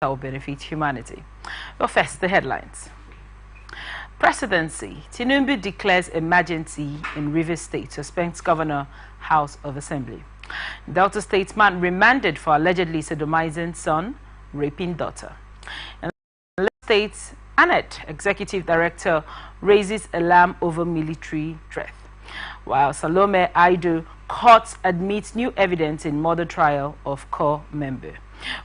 that will benefit humanity. But first, the headlines. Presidency. Tinubu declares emergency in Rivers State, suspends Governor, House of Assembly. Delta State man remanded for allegedly sodomizing son, raping daughter. And State ANET Executive Director raises alarm over military threat. While Salome Aido court admits new evidence in murder trial of core member.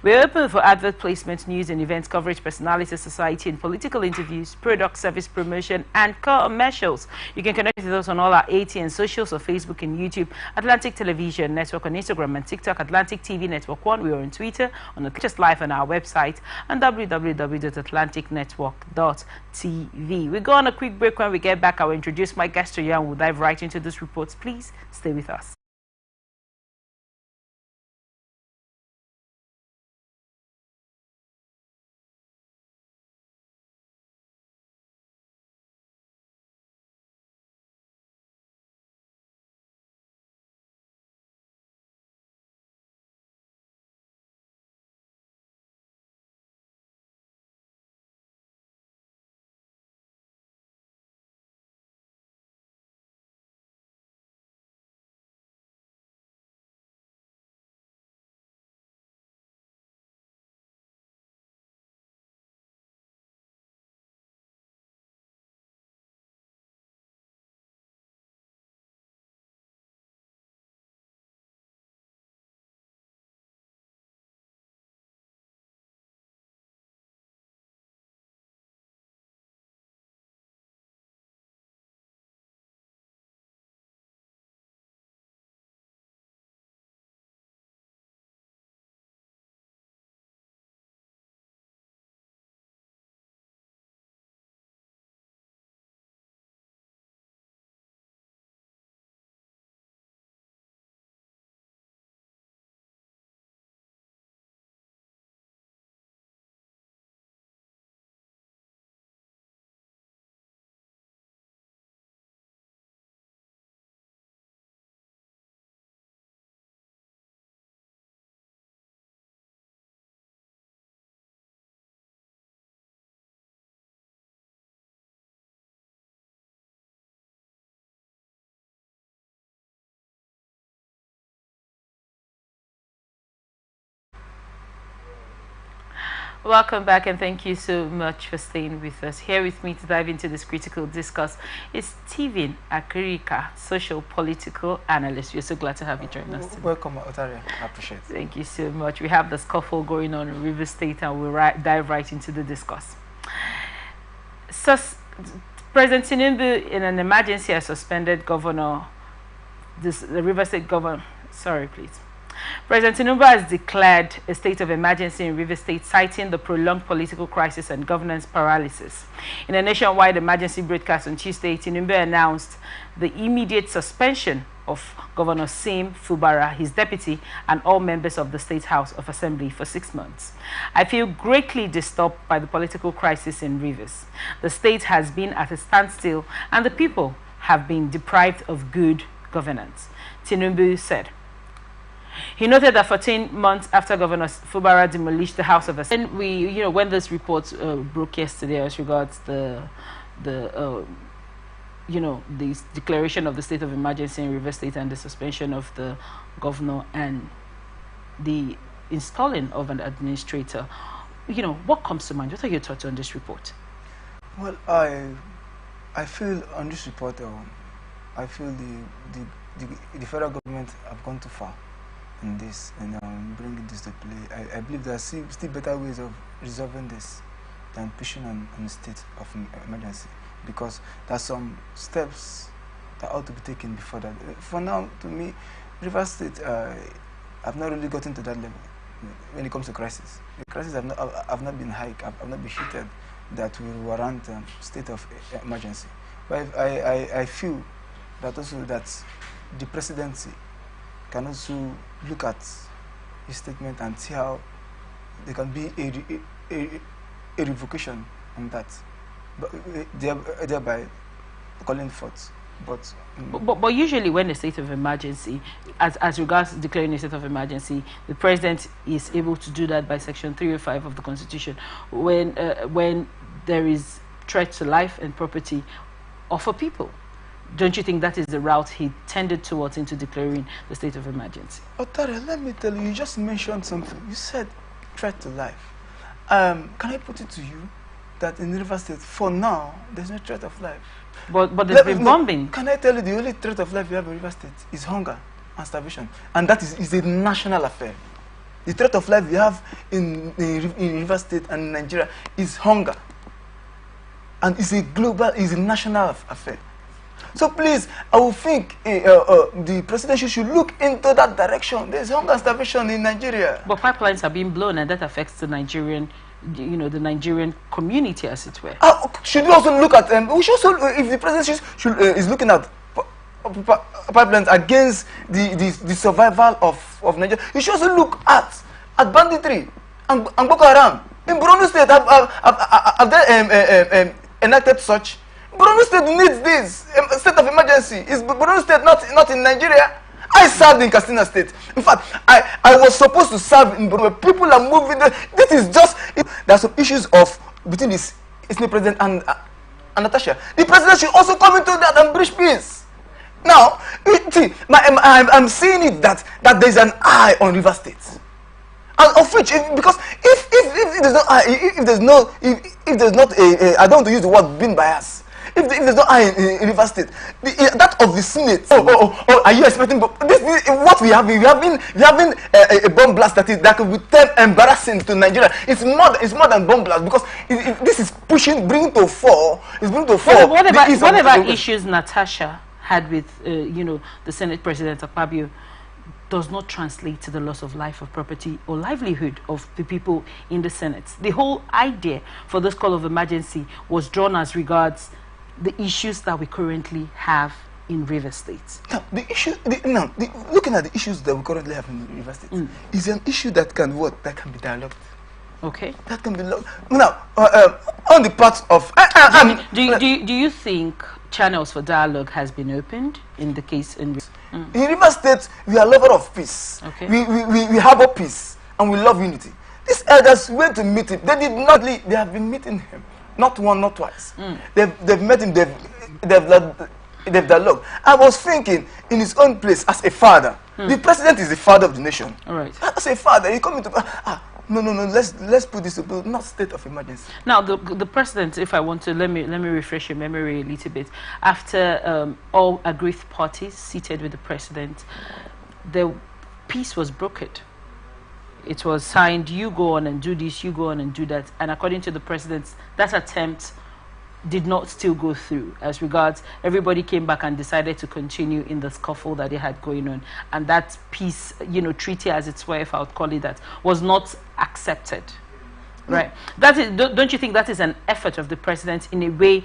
We're open for advert placement, news and events coverage, personality, society and political interviews, product service promotion and commercials. You can connect with us on all our ATN socials or Facebook and YouTube, Atlantic Television Network on Instagram and TikTok, Atlantic TV Network 1. We are on Twitter, on the just live on our website and www.atlanticnetwork.tv. We go on a quick break. When we get back, I will introduce my guest to you and we'll dive right into this report. Please stay with us. Welcome back and thank you so much for staying with us. Here with me to dive into this critical discourse is Steven Akirika, social political analyst. We're so glad to have you join us today. Welcome, Otaria. I appreciate it. Thank you so much. We have the scuffle going on in Rivers State and we'll dive right into the discourse. President Tinubu, in an emergency, has suspended the Rivers State governor. Sorry, please. President Tinubu has declared a state of emergency in Rivers State, citing the prolonged political crisis and governance paralysis. In a nationwide emergency broadcast on Tuesday, Tinubu announced the immediate suspension of Governor Sim Fubara, his deputy, and all members of the State House of Assembly for 6 months. I feel greatly disturbed by the political crisis in Rivers. The state has been at a standstill and the people have been deprived of good governance, Tinubu said. He noted that 14 months after Governor Fubara demolished the House of Assembly, when this report broke yesterday as regards the declaration of the state of emergency in Rivers State and the suspension of the governor and the installing of an administrator, what comes to mind? What are your thoughts on this report? Well, I feel on this report, I feel the federal government have gone too far in this and bringing this to play. I believe there are still better ways of resolving this than pushing on the state of emergency, because there are some steps that ought to be taken before that. For now, to me, Rivers State have not really gotten to that level when it comes to crisis. The crisis have not been high, have not been heated that will warrant state of emergency. But I feel that also that the presidency can also look at his statement and see how there can be a revocation on that, but thereby calling forth But But usually when a state of emergency, as regards declaring a state of emergency, the president is able to do that by Section 305 of the Constitution when there is threat to life and property of a people. Don't you think that is the route he tended towards into declaring the state of emergency? Otare, let me tell you, you just mentioned something. You said threat to life. Can I put it to you that in River State, for now, there's no threat of life. But there's been bombing. Can I tell you the only threat of life we have in River State is hunger and starvation, and that is a national affair. The threat of life we have in River State and in Nigeria is hunger, and it's a global, it's a national affair. So please, I would think the president should look into that direction. There's hunger and starvation in Nigeria. But pipelines are being blown, and that affects the Nigerian, the Nigerian community, as it were. Should we also look at we should also, if the president is looking at pipelines against the survival of Nigeria, you should also look at banditry and Boko Haram in Borno State. Have they enacted such? Borno State needs this state of emergency. Is Borno State not in Nigeria? I served in Katsina State. In fact, I was supposed to serve in Borno. People are moving there. This is just, there are some issues of between this president and Natasha. The president should also come into that and bridge peace. Now, see, I'm seeing it that there's an eye on River State, and of which, because if there's no eye, if there's not a, I don't want to use the word being biased. If there's no eye in River State, that of the Senate. Oh, are you expecting this? What we have a bomb blast that could be embarrassing to Nigeria. It's more than bomb blast, because this is bringing to fore. Whatever issues Natasha had with the Senate President Akpabio does not translate to the loss of life, of property, or livelihood of the people in the Senate. The whole idea for this call of emergency was drawn as regards the issues that we currently have in River State. Now, looking at the issues that we currently have in River State is an issue that can be dialogued. Okay. That can be now on the part of. Do you think channels for dialogue has been opened in the case in River State? We are lovers of peace. Okay. We harbor peace and we love unity. These elders went to meet him. They did not leave. They have been meeting him. Not one, not twice. They've met him, they've dialogued. I was thinking, in his own place, as a father, the president is the father of the nation. All right. As a father, you come into, no, let's put this to bill, not state of emergency. Now, the president, if I want to, let me refresh your memory a little bit. After all aggrieved parties seated with the president, the peace was brokered. It was signed, you go on and do this, you go on and do that. And according to the president, that attempt did not still go through. As regards, everybody came back and decided to continue in the scuffle that they had going on. And that peace, treaty as it were, if I would call it that, was not accepted. Right. That is, don't you think that is an effort of the president in a way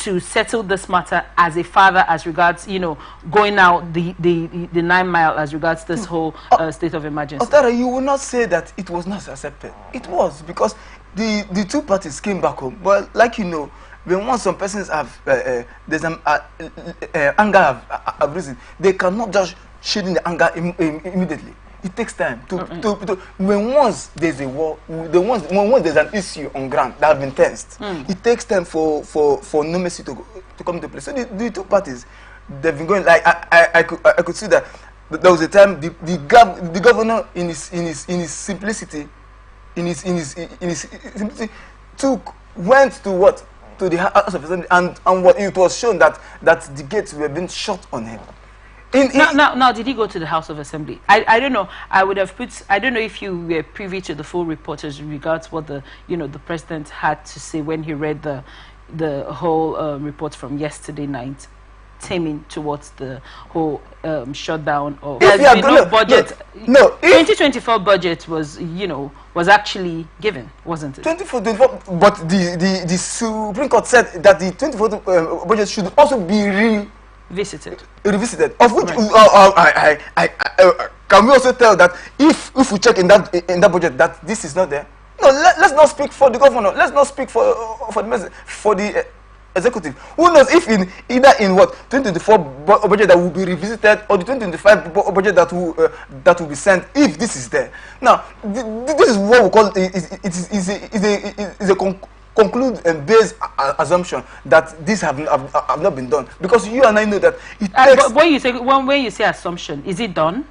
to settle this matter as a father, as regards, going out the 9 mile as regards this whole state of emergency? Otara, you will not say that it was not accepted. It was, because the two parties came back home. But like when once some persons have there's an anger have risen, they cannot just shade in the anger immediately. It takes time when once there's a war, when once there's an issue on ground that have been tensed, it takes time for normalcy to come into place. So the two parties, they've been going, like I could see that there was a time the governor in his simplicity went to the House of Assembly, and what it was shown that the gates were being shut on him. Now, did he go to the House of Assembly? I don't know. I would have put. I don't know if you were privy to the full report as regards what the president had to say when he read the whole report from yesterday night, taming towards the whole shutdown of. No budget. No. 2024 budget was actually given, wasn't it? 2024, but the Supreme Court said that the 2024 budget should also be revisited, of which can we also tell that if we check in that budget that this is not there? No, let's not speak for the governor. Let's not speak for the executive. Who knows if in either in what 2024 budget that will be revisited or the 2025 budget that will be sent, if this is there. Now, this is what we call is a conclude and base assumption that this have not been done, because you and I know that it takes. When you say assumption, is it done?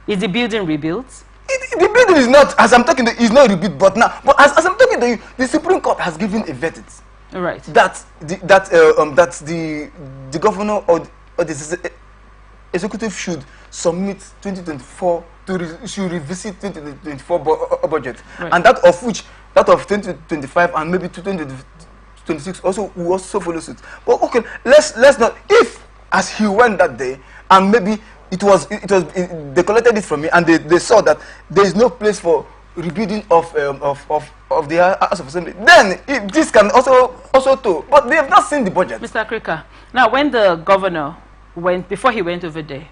Is the building rebuilt? The building is not, as I'm talking to you, is not rebuilt, but now, but as I'm talking to you, the Supreme Court has given a verdict. Right. That the governor or the executive should submit 2024 should revisit 2024 budget, right. And that of 2025 and maybe 2026 also will also follow suit. But okay, let's not, if as he went that day and maybe they collected it from me and they saw that there is no place for rebuilding of the House of Assembly, then this can also too. But they have not seen the budget. Mr. Krika, now when the governor before he went over there,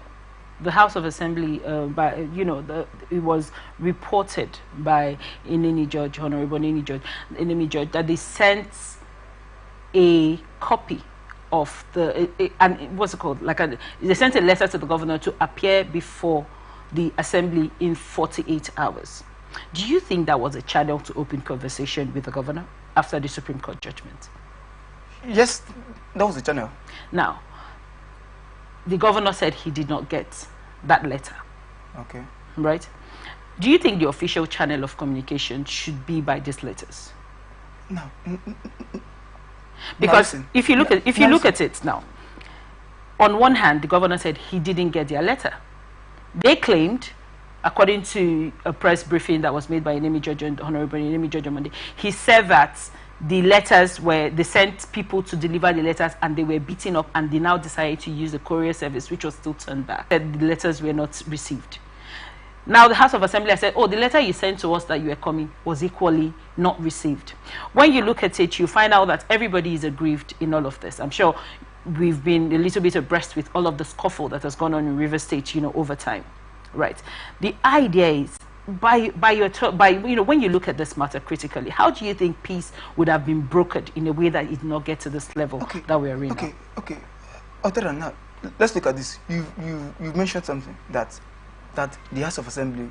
the House of Assembly, it was reported by Honorable Inini Judge, that they sent a copy of what's it called? They sent a letter to the governor to appear before the assembly in 48 hours. Do you think that was a channel to open conversation with the governor after the Supreme Court judgment? Yes, that was a channel. Now, the governor said he did not get that letter. Okay. Right? Do you think the official channel of communication should be by these letters? No. Because if you look at it now, on one hand, the governor said he didn't get their letter. They claimed, according to a press briefing that was made by Honorable Inini Judge on Monday, he said that the letters they sent people to deliver the letters and they were beaten up, and they now decided to use the courier service, which was still turned back. That the letters were not received. Now the House of Assembly has said, oh, the letter you sent to us that you were coming was equally not received. When you look at it, you find out that everybody is aggrieved in all of this. I'm sure we've been a little bit abreast with all of the scuffle that has gone on in River State, over time. Right. The idea is, when you look at this matter critically, how do you think peace would have been brokered in a way that it did not get to this level that we are in now? Okay. Other than that, let's look at this. You mentioned something that the House of Assembly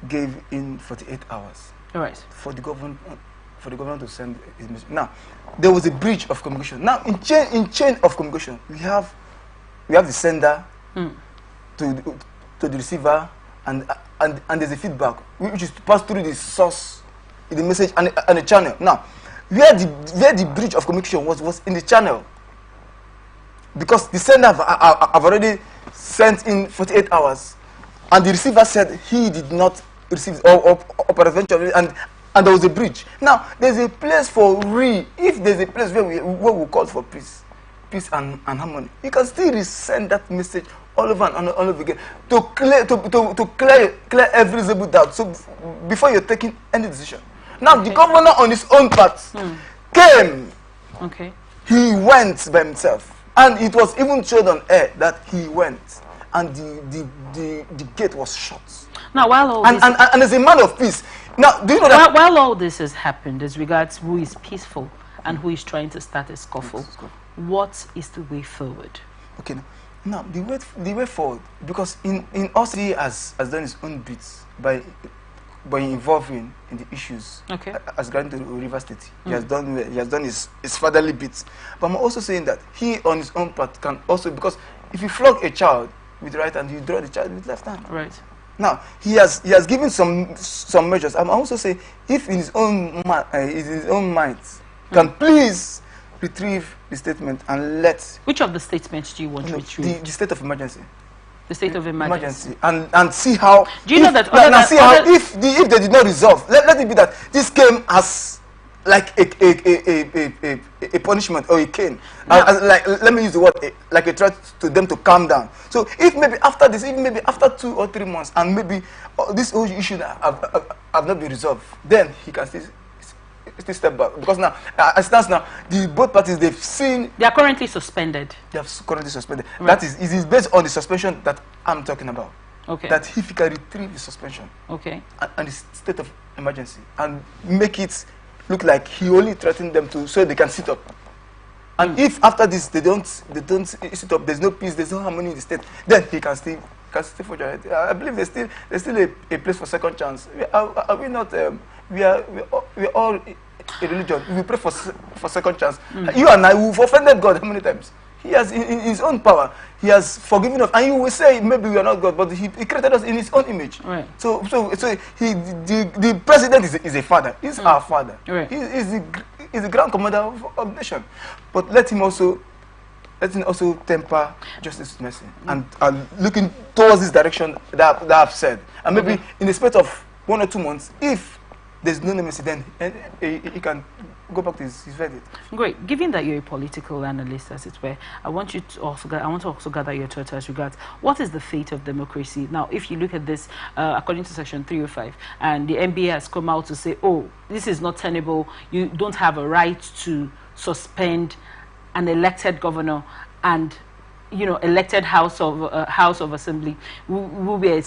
gave in 48 hours. Right. For the government to send his message. Now, there was a breach of communication. Now, in chain of communication, we have the sender to the receiver, and there's a feedback which is passed through the source, the message and the channel. Now, where the breach of communication was in the channel, because the sender have already sent in 48 hours, and the receiver said he did not receive or eventually, and there was a breach. Now, there's a place for if there's a place where we call for peace and harmony, you can still resend that message all over and all over again to clear every reasonable doubt. So before you're taking any decision. Now the governor on his own part came. Okay. He went by himself, and it was even showed on air that he went, and the gate was shut. Now while all and as a man of peace. Now do you know that while all this has happened as regards who is peaceful and who is trying to start a scuffle, what is the way forward? Okay. Now, the way forward, because in Austria has done his own bits by involving in the issues. Okay. As granted to River State, he has done his fatherly bits. But I'm also saying that he on his own part can also, because if you flog a child with the right hand, you draw the child with the left hand. Right. Now he has given some measures. I'm also saying if in his own mind can please retrieve the statement and let. Which of the statements do you want to retrieve? The state of emergency. The state of emergency. And see how. Do you know that? If they did not resolve, let it be that this came as like a punishment or a cane. Let me use the word like a threat to them to calm down. So if maybe after this, even maybe after 2 or 3 months, and maybe this whole issue have not been resolved, then he can still step back, because now as it stands now, both parties, they've seen they are currently suspended. They are currently suspended. Right. That is based on the suspension that I'm talking about. Okay. That if he can retrieve the suspension, okay, and the state of emergency, and make it look like he only threatened them so they can sit up. And if after this they don't sit up, there's no peace, there's no harmony in the state, then he can still for your head. I believe there's still a place for second chance. Are we not? We all a religion. We pray for second chance. You and I, we've offended God how many times? He has, in his own power, he has forgiven us. And you will say maybe we are not God, but he created us in his own image. Right. So the president is a father. He's our father. Right. He's the grand commander of the nation. But let him also temper justice with mercy and looking towards this direction that I've said. And maybe in the space of 1 or 2 months, if there's no mercy, then he can go back to his verdict. Great. Given that you're a political analyst, as it were, I want to also gather your thoughts as regards what is the fate of democracy. Now, if you look at this, according to Section 305, and the NBA has come out to say, oh, this is not tenable, you don't have a right to suspend an elected governor and elected House of Assembly will be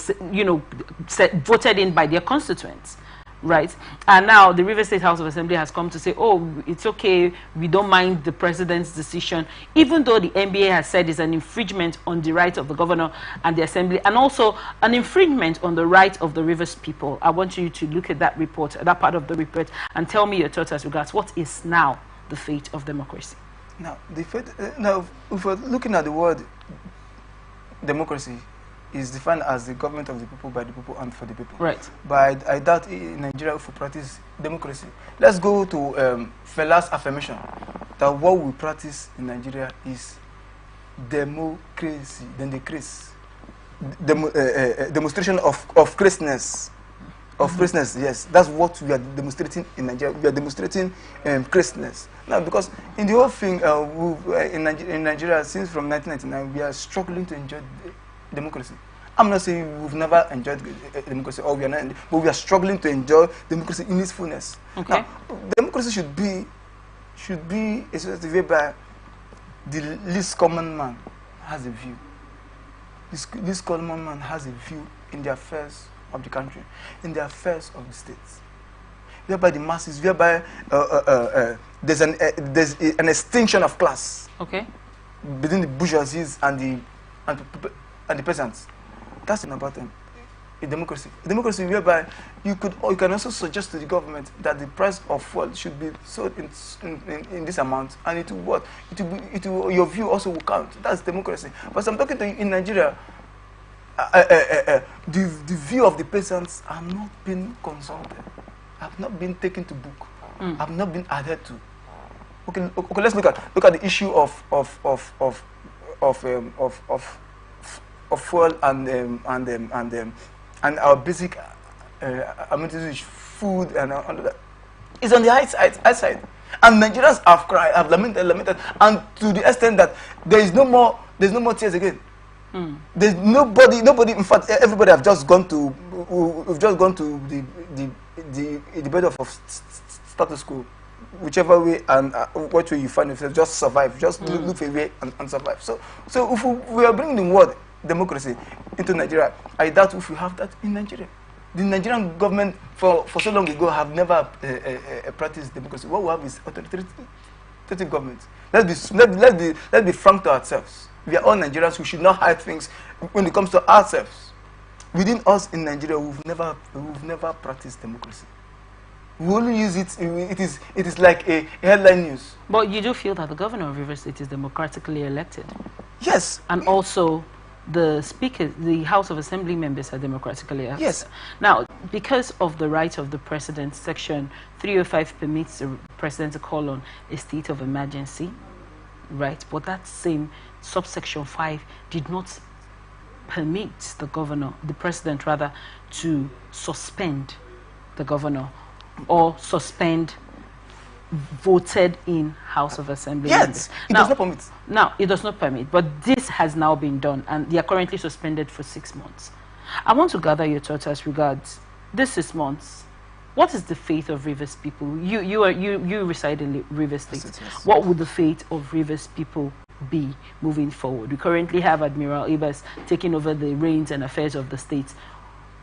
voted in by their constituents, right? And now the River State House of Assembly has come to say, oh, it's okay, we don't mind the president's decision, even though the NBA has said it's an infringement on the right of the governor and the assembly, and also an infringement on the right of the Rivers people. I want you to look at that report, that part of the report, and tell me your thoughts as regards what is now the fate of democracy. Now, if we're looking at the word democracy, is defined as the government of the people, by the people, and for the people. Right. But I doubt in Nigeria if we practice democracy. Let's go to Fela's affirmation that what we practice in Nigeria is democracy, then the Christ. Demonstration of Christness. Of Christness, yes. That's what we are demonstrating in Nigeria. We are demonstrating Christness. Now, because in the whole thing, in Nigeria, since from 1999, we are struggling to enjoy democracy. I'm not saying we've never enjoyed democracy, or we are not, but we are struggling to enjoy democracy in its fullness. Okay. Now, democracy should be a society whereby the least common man has a view. This common man has a view in the affairs of the country, in the affairs of the states, whereby the masses, whereby there's an extinction of class. Okay. Between the bourgeoisie and the peasants. That's about a democracy. A democracy whereby you can also suggest to the government that the price of fuel should be sold in this amount, and it will your view also will count. That's democracy. But I'm talking to you in Nigeria. The view of the peasants have not been consulted, have not been taken to book, have not been adhered to. Okay, let's look at the issue of fuel and our basic amenities, food and all that. It's on the high side, and Nigerians have cried, have lamented, and to the extent that there's no more tears again. There's nobody. In fact, everybody have just gone to. We've just gone to the bed of status quo, whichever way and what way you find yourself, just survive. Just look for a way and survive. So if we are bringing the word democracy into Nigeria, I doubt if we have that in Nigeria. The Nigerian government for so long ago have never practiced democracy. What we have is authoritarian government. Let's be frank to ourselves. We are all Nigerians who should not hide things when it comes to ourselves. Within us in Nigeria, we've never practiced democracy. We only use it. It is like a headline news. But you do feel that the governor of Rivers State is democratically elected? Yes. And also, the speakers, the House of Assembly members are democratically elected? Yes. Now, because of the right of the president, Section 305 permits the president to call on a state of emergency, right? But that same subsection 5 did not permit the president rather, to suspend the governor or suspend voted in House of Assembly members. It does not permit. Now, it does not permit, but this has now been done, and they are currently suspended for 6 months. I want to gather your thoughts as regards this 6 months. What is the fate of Rivers people? You reside in Rivers State. Yes. What would the fate of Rivers people be moving forward? We currently have Admiral Ibas taking over the reins and affairs of the state.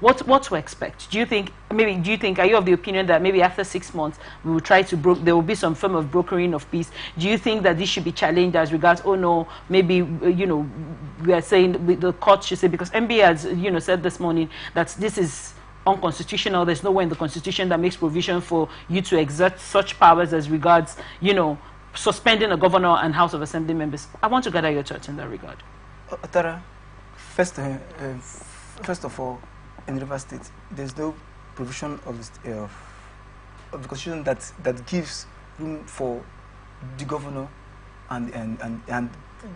What to expect? Do you think, are you of the opinion that maybe after 6 months we will try to there will be some form of brokering of peace? Do you think that this should be challenged as regards, oh no, maybe, we are saying the court should say, because MBA has, said this morning that this is unconstitutional. There's nowhere in the Constitution that makes provision for you to exert such powers as regards, suspending a governor and House of Assembly members. I want to gather your thoughts in that regard. Tara, first of all, in River State, there's no provision of the Constitution that gives room for the governor and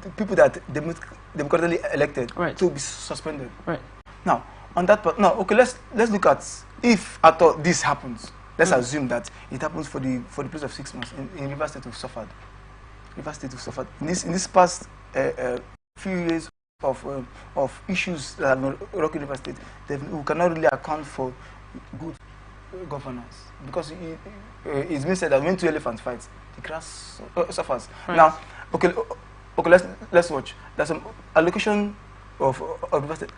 the people that democratically elected to be suspended. Right. Now, on that part, now, okay, let's look at if at all this happens. Let's assume that it happens for the period of 6 months. In River State, we've suffered. River State, we've suffered. In this past few years of issues that have rocking River State, we cannot really account for good governance, because it's been said that when two elephants fight, the grass suffers. Right. Now, okay, let's watch. There's some allocation of River State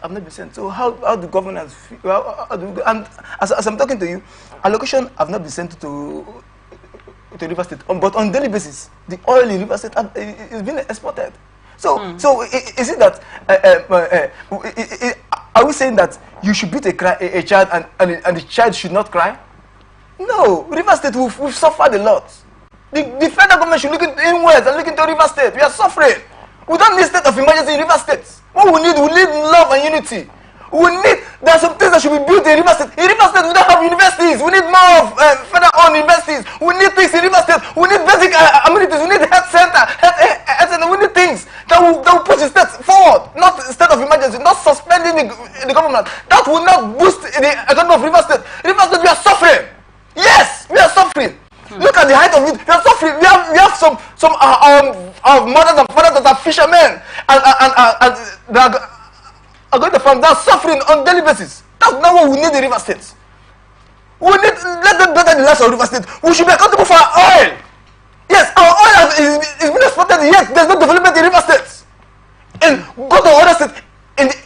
have not been sent. So how do governors and as I'm talking to you, allocation have not been sent to River State, but on daily basis, the oil in River State is being exported. So, is it that are we saying that you should beat a child and the child should not cry? No, River State we've suffered a lot. The federal government should look inwards and look into River State. We are suffering. We don't need state of emergency in River State. What we need love and unity. There are some things that should be built in River State. In River State, we don't have universities. We need more federal-owned universities. We need things in River State. We need basic amenities. We need health center. We need things that will push the state forward. Not state of emergency. Not suspending the government. That will not boost the economy of River State. River State, we are suffering. Yes, we are suffering. Look at the height of it. We are suffering. We have some mothers and fathers that are fishermen and are going to farm. They are suffering on daily basis. That's not what we need in River State. We need let them better the lives of River State. We should be accountable for our oil. Yes, our oil is being exported. Yes, there's no development in River State. And go to other states.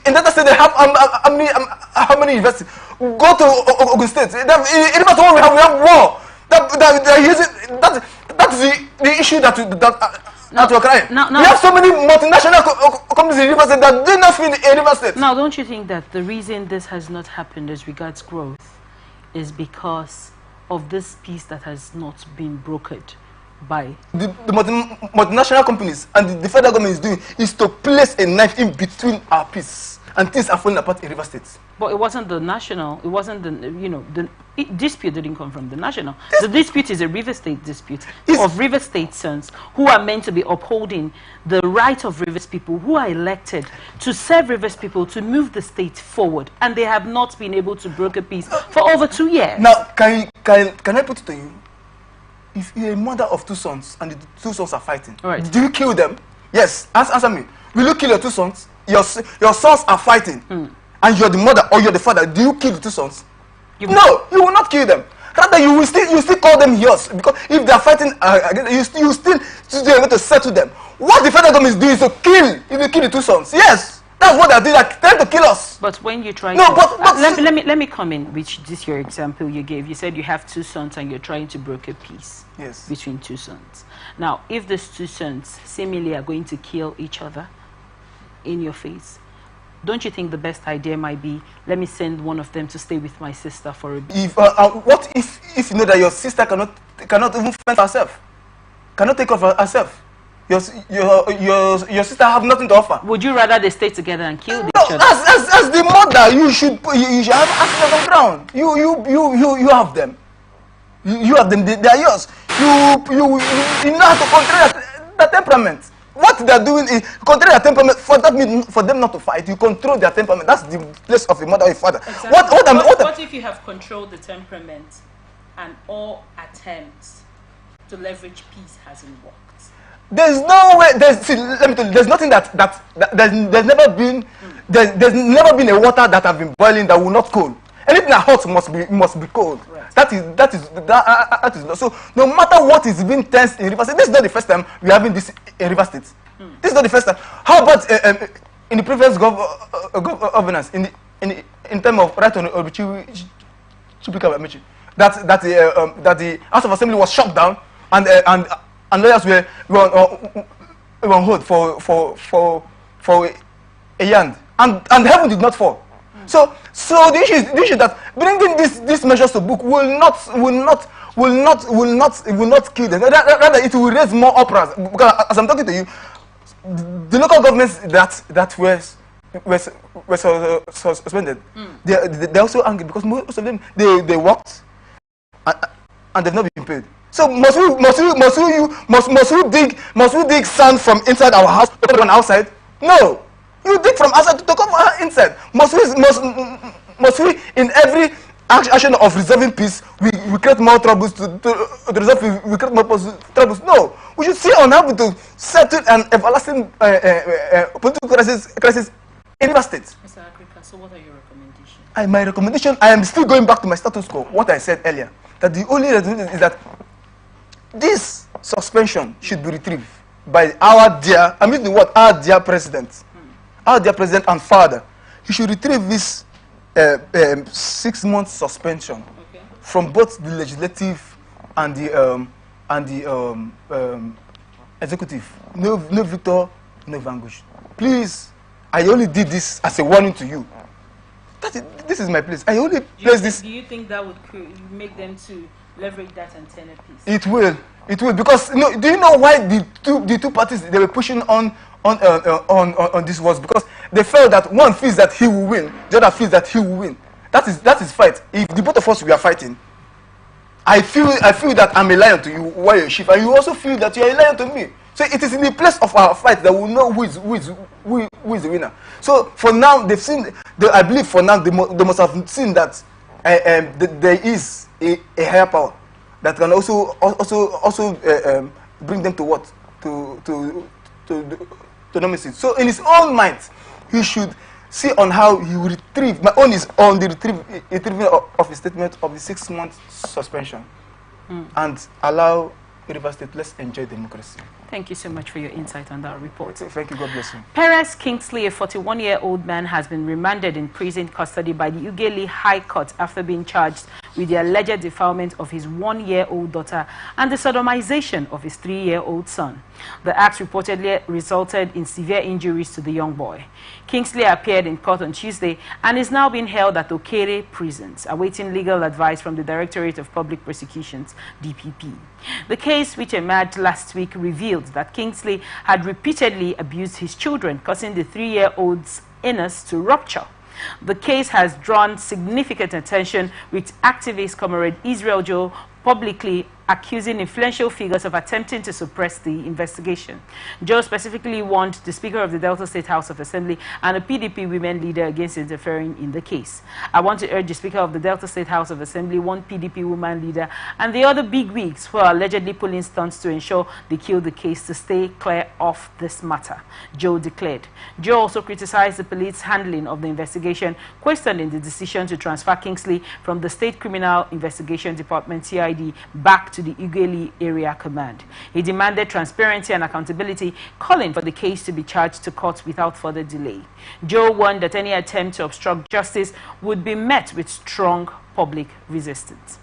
In that state, they have how many universities? Go to Ogun State. In River State, we have war. That is the issue that we're crying. We have so many multinational companies in River State that do not fit in River State. Now, don't you think that the reason this has not happened as regards growth is because of this peace that has not been brokered by the multinational companies, and the federal government is doing is to place a knife in between our peace, and things are falling apart in River State. But it wasn't the national, it wasn't the dispute didn't come from the national. The dispute is a River State dispute of River State sons who are meant to be upholding the right of Rivers people who are elected to serve Rivers people to move the state forward, and they have not been able to broker peace for over 2 years. Now, can I put it to you? If you're a mother of 2 sons and the 2 sons are fighting, do you kill them? Yes, answer me. Will you kill your 2 sons? Your sons are fighting, and you're the mother or you're the father. Do you kill the 2 sons? No, you will not kill them. Rather, you still call them yours, because if they are fighting you still be able to settle them. What the federal government is doing is to kill. If you kill the 2 sons, yes, that's what they are doing. They're trying to kill us. But when you try, let me come in. Which this your example you gave. You said you have 2 sons and you're trying to broker peace. Yes. Between 2 sons. Now, if these 2 sons seemingly are going to kill each other in your face, don't you think the best idea might be, let me send one of them to stay with my sister for a bit? If what if you know that your sister cannot even fend herself, cannot take care of herself? Your sister have nothing to offer. Would you rather they stay together and kill each other? As the mother, you should have access on ground. You have them. You have them. They are yours. You know how to control the temperament. What they are doing is control their temperament. For that means for them not to fight, you control their temperament. That's the place of a mother or a father. Exactly. What if you have controlled the temperament and all attempts to leverage peace hasn't worked? There's no way. Let me tell you. There's nothing there's never been. There's never been a water that have been boiling that will not cool. Anything that hot must be cold. Right. That is so. No matter what is being tense in River State, this is not the first time we are having this in River State. This is not the first time. How about in the previous governance? in terms of right on Obichi that the House of Assembly was shut down and lawyers were on hold for a year and heaven did not fall. So the issue is that bringing these measures to book will not kill them. Rather, it will raise more uproars. Because as I'm talking to you, the local governments that were suspended, they're also angry because most of them they worked and they've not been paid. So must we dig sand from inside our house to come outside? No. You dig from outside to come inside. Must we in every action of resolving peace, we create more troubles to resolve, we create more troubles? No. We should see on how to settle an everlasting political crisis in River State. Mr. Africa, so what are your recommendations? My recommendation, I am still going back to my status quo, what I said earlier, that the only recommendation is that this suspension should be retrieved by our dear, I mean the word, our dear president. Our dear president and father, he should retrieve this 6-month suspension from both the legislative and the executive. No Victor, no Vangush. Please, I only did this as a warning to you. This is my place. I only place this. Do you think that would make them to leverage that and turn a piece? It will, because do you know why the two parties they were pushing on this was because they felt that one feels that he will win, the other feels that he will win. That is fight. If the both of us we are fighting, I feel that I'm a lion to you while you're a sheep, and you also feel that you are a lion to me. So it is in the place of our fight that we'll know who is the winner. So for now, they've seen. I believe for now they must have seen that there is a higher power that can also bring them to what to normacy. So in his own mind, he should see on how he will retrieve. My own is on the retrieving of his statement of the 6-month suspension and allow River State, let's enjoy democracy. Thank you so much for your insight on that report. Thank you. God bless you. Perez Kingsley, a 41-year-old man, has been remanded in prison custody by the Ughelli High Court after being charged with the alleged defilement of his 1-year-old daughter and the sodomization of his 3-year-old son. The act reportedly resulted in severe injuries to the young boy. Kingsley appeared in court on Tuesday and is now being held at Okere prisons, awaiting legal advice from the Directorate of Public Prosecutions, DPP. The case, which emerged last week, revealed that Kingsley had repeatedly abused his children, causing the 3-year-old's anus to rupture. The case has drawn significant attention, with activist comrade Israel Joe publicly accusing influential figures of attempting to suppress the investigation. Joe specifically warned the Speaker of the Delta State House of Assembly and a PDP women leader against interfering in the case. I want to urge the Speaker of the Delta State House of Assembly, one PDP woman leader, and the other bigwigs who are allegedly pulling stunts to ensure they kill the case to stay clear of this matter, Joe declared. Joe also criticized the police handling of the investigation, questioning the decision to transfer Kingsley from the State Criminal Investigation Department, CID, back to the Ughelli Area Command. He demanded transparency and accountability, calling for the case to be charged to court without further delay. Joe warned that any attempt to obstruct justice would be met with strong public resistance.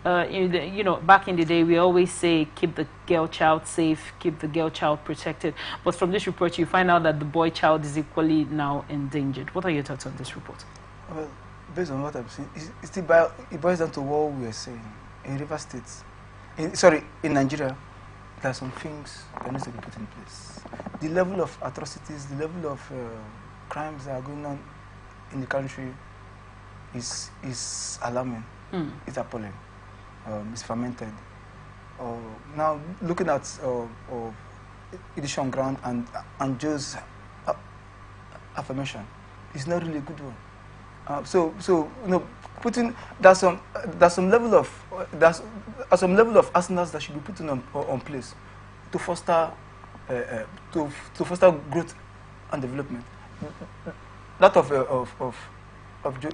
You know, back in the day, we always say, keep the girl child safe, keep the girl child protected. But from this report, you find out that the boy child is equally now endangered. What are your thoughts on this report? Well, based on what I've seen, it boils down to what we are saying. In River State, in Nigeria, there are some things that need to be put in place. The level of atrocities, the level of crimes that are going on in the country is alarming. It's appalling. It's fermented. Now, looking at edition ground and Joe's affirmation, it's not really a good one. So you know, there's some level of arsenals that should be put on place to foster growth and development. That of Joe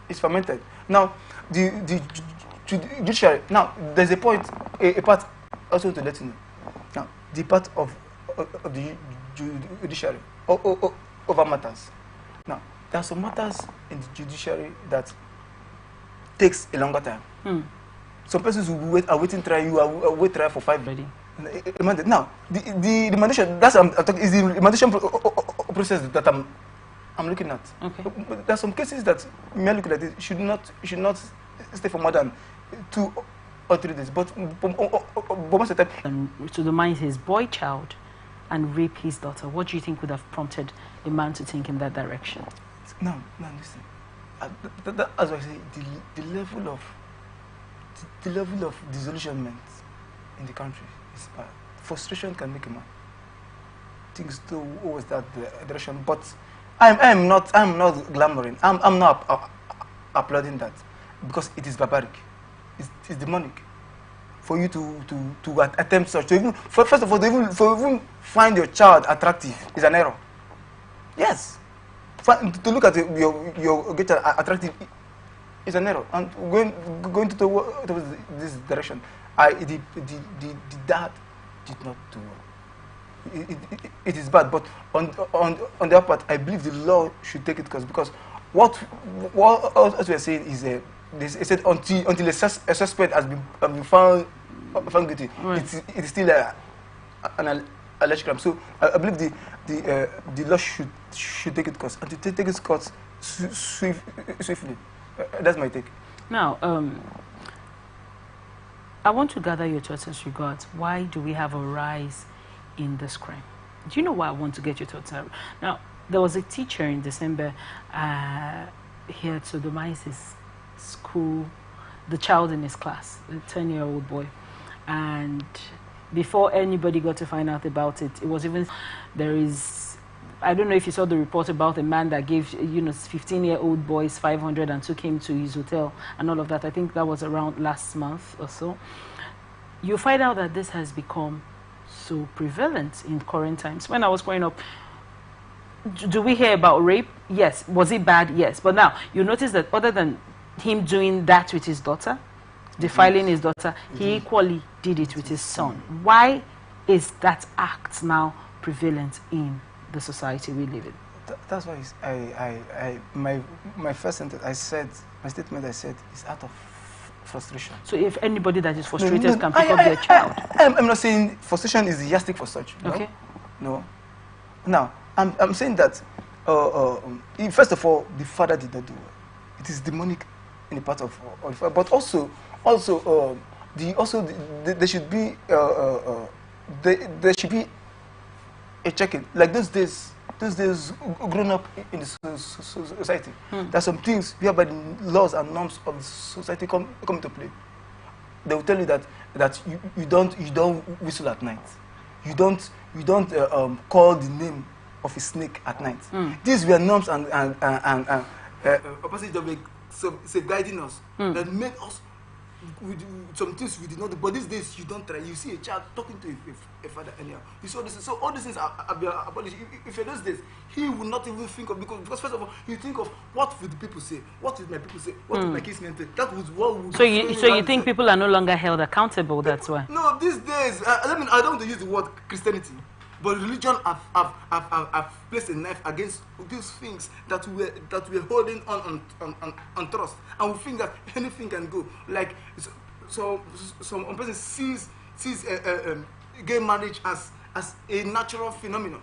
is fermented. Now the judiciary. Now there's a part also to let you know. Now the part of the judiciary over matters. Now, there are some matters in the judiciary that takes a longer time. Some persons will wait, are waiting trial, you are wait trial for 5 years. Now, the remandation, that's is the remandation process that I'm looking at. Okay. But there are some cases that may look like it should not stay for more than 2 or 3 days. But most of the time, to the mind his boy child and rape his daughter. What do you think would have prompted a man to think in that direction? No, listen. As I say, the level of disillusionment in the country is bad. Frustration can make a man. Things do always that direction, but I'm not glamoring. I'm not applauding that because it is barbaric. It's demonic. For you to attempt such, to even first of all, to even find your child attractive is an error. Yes, to look at your child attractive is an error, and going to this direction, the dad did not do well. It is bad, but on the other part, I believe the law should take it because what we are saying is they said until a suspect has been found guilty, right, it is still an alleged crime. So I believe the law should take its course, and to take its course swiftly. That's my take. Now, I want to gather your thoughts as regards why do we have a rise in this crime? Do you know why I want to get your thoughts out? Now, there was a teacher in December here to sodomize his school, the child in his class, a 10-year-old boy. And before anybody got to find out about it, it was even, there is, I don't know if you saw the report about a man that gave, 15-year-old boys 500 and took him to his hotel and all of that. I think that was around last month or so. You find out that this has become so prevalent in current times. When I was growing up, do we hear about rape? Yes. Was it bad? Yes. But now, you notice that other than him doing that with his daughter, defiling his daughter, he equally did it with his son. Why is that act now prevalent in the society we live in? That's why my first sentence my statement I said is out of frustration. So if anybody that is frustrated can pick up their child? I'm not saying frustration is the yardstick for such. No? Okay. No. Now, I'm saying that first of all, the father did not do well. It is demonic in the part of the father, but also there should be there should be a check-in. Like those days grown up in the society. There are some things whereby the laws and norms of the society come into play. They will tell you that you don't whistle at night. You don't call the name of a snake at night. These were norms and guiding us that made us some things we did not do. But these days you don't try. You see a child talking to a father anyhow. You saw this. So all these things are abolished. If in those days he would not even think of because first of all you think of what would the people say, what would my people say, what would my kids mentor. That was what would. So you think people are no longer held accountable? That's why. No, these days I don't want to use the word Christianity. But religion have placed a knife against these things that we're holding on trust, and we think that anything can go. Like so some person sees gay marriage as a natural phenomenon.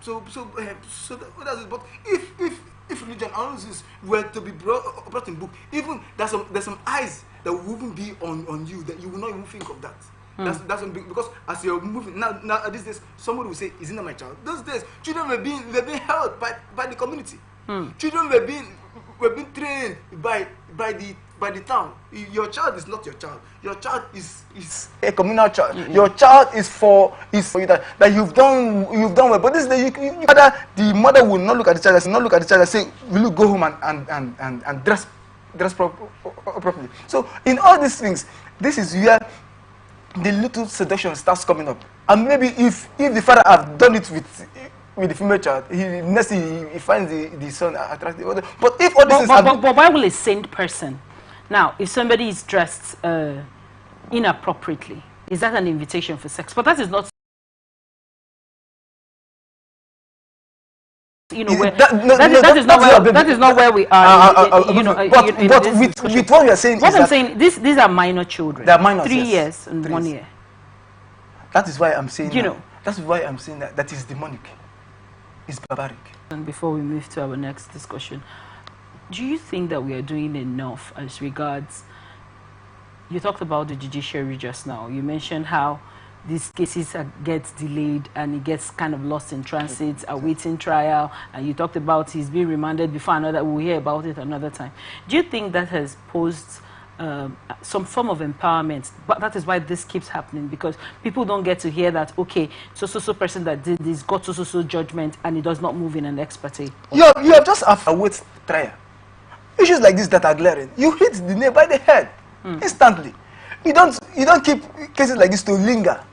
So that's it. But if religion and all this were to be brought in book, even there's some eyes that will even be on you that you will not even think of that. That's because as you're moving now these days, somebody will say, "Isn't that my child?" Those days, children were being held by the community. Children were being trained by the town. Your child is not your child. Your child is a communal child. Your child is for you that you've done well. But this day, the mother will not look at the child. Not look at the child and say, "Will you go home and dress properly?" So in all these things, this is where the little seduction starts coming up. And maybe if the father have done it with the female child, next he finds the son attractive. But if all this but why will a saint person, now if somebody is dressed inappropriately, is that an invitation for sex? But that is not you know, where that that is not where we are. But with what you are saying, what I'm saying, these are minor children. They are minors, 3 yes. years and 1 year. That is why I'm saying. You know, that's why I'm saying that is demonic. It's barbaric. And before we move to our next discussion, do you think that we are doing enough as regards? You talked about the judiciary just now. You mentioned how these cases get delayed and it gets kind of lost in transit, awaiting trial, and you talked about he's being remanded before another. We'll hear about it another time. Do you think that has posed some form of empowerment? But that is why this keeps happening, because people don't get to hear that, okay, so person that did this got so judgment and it does not move in an expertise. You have just await trial. Issues like this that are glaring, you hit the nail by the head instantly. You don't keep cases like this to linger.